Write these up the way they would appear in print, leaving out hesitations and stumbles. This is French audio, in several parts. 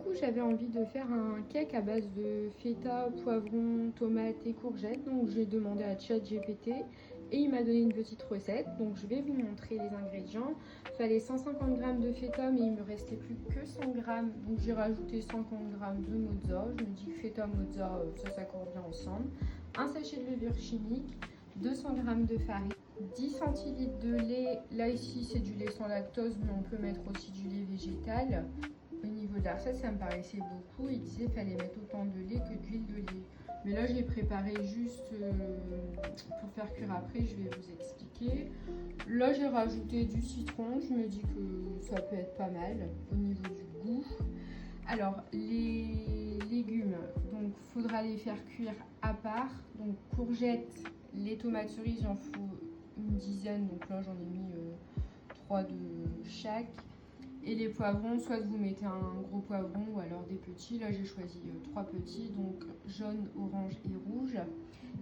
coup, j'avais envie de faire un cake à base de feta, poivron, tomates et courgettes. Donc, j'ai demandé à ChatGPT et il m'a donné une petite recette. Donc, je vais vous montrer les ingrédients. Il fallait 150 g de feta, mais il me restait plus que 100 g. Donc, j'ai rajouté 50 g de mozza. Je me dis que feta, mozza, ça s'accorde bien ensemble. Un sachet de levure chimique, 200 g de farine, 10 centilitres de lait. Là, ici, c'est du lait sans lactose, mais on peut mettre aussi du lait végétal. Au niveau de la recette, ça me paraissait beaucoup. Il disait qu'il fallait mettre autant de lait que d'huile de lait. Mais là, j'ai préparé juste pour faire cuire après, je vais vous expliquer. Là, j'ai rajouté du citron. Je me dis que ça peut être pas mal au niveau du goût. Alors, les légumes, donc faudra les faire cuire à part. Donc, courgettes, les tomates cerises, il en faut une dizaine. Donc là, j'en ai mis 3 de chaque. Et les poivrons, soit vous mettez un gros poivron ou alors des petits. Là, j'ai choisi 3 petits, donc jaune, orange et rouge.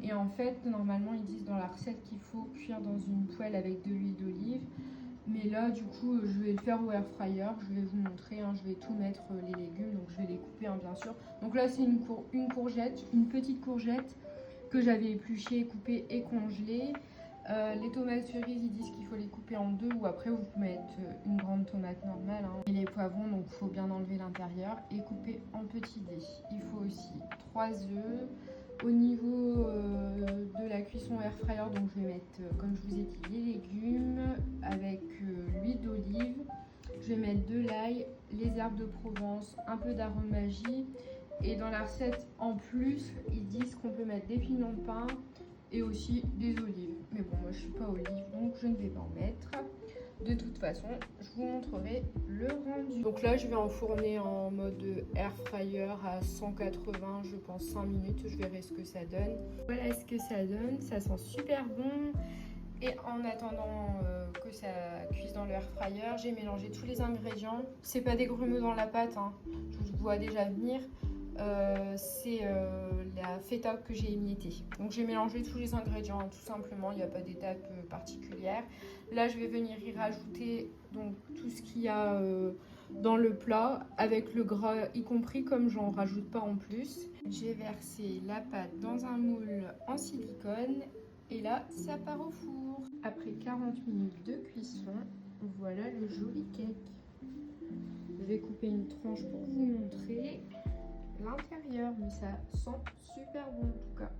Et en fait, normalement, ils disent dans la recette qu'il faut cuire dans une poêle avec de l'huile d'olive. Mais là, du coup, je vais le faire au air fryer. Je vais vous montrer, hein, je vais tout mettre les légumes. Donc, je vais les couper, hein, bien sûr. Donc là, c'est une courgette, une petite courgette que j'avais épluchée, coupée et congelée. Les tomates cerises, ils disent qu'il faut les couper en deux ou après vous pouvez mettre une grande tomate normale. Hein. Et les poivrons, donc il faut bien enlever l'intérieur et couper en petits dés. Il faut aussi 3 œufs. Au niveau de la cuisson air fryer, donc je vais mettre, comme je vous ai dit, les légumes avec l'huile d'olive. Je vais mettre de l'ail, les herbes de Provence, un peu d'aromagie. Et dans la recette, en plus, ils disent qu'on peut mettre des pignons de pain et aussi des olives. Mais bon, moi je suis pas olive, donc je ne vais pas en mettre. De toute façon, je vous montrerai le rendu. Donc là, je vais enfourner en mode air fryer à 180, je pense 5 minutes. Je verrai ce que ça donne. Voilà ce que ça donne. Ça sent super bon. Et en attendant que ça cuise dans le air fryer, j'ai mélangé tous les ingrédients. C'est pas des grumeaux dans la pâte, hein. Je vous vois déjà venir. C'est la feta que j'ai émiettée. Donc j'ai mélangé tous les ingrédients, hein, tout simplement, il n'y a pas d'étape particulière. Là je vais venir y rajouter donc tout ce qu'il y a dans le plat avec le gras y compris, comme j'en rajoute pas en plus. J'ai versé la pâte dans un moule en silicone et là ça part au four. Après 40 minutes de cuisson, voilà le joli cake. Je vais couper une tranche pour vous montrer l'intérieur, mais ça sent super bon en tout cas.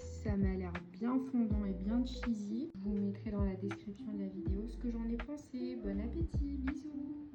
Ça m'a l'air bien fondant et bien cheesy. Je vous mettrai dans la description de la vidéo ce que j'en ai pensé. Bon appétit, bisous.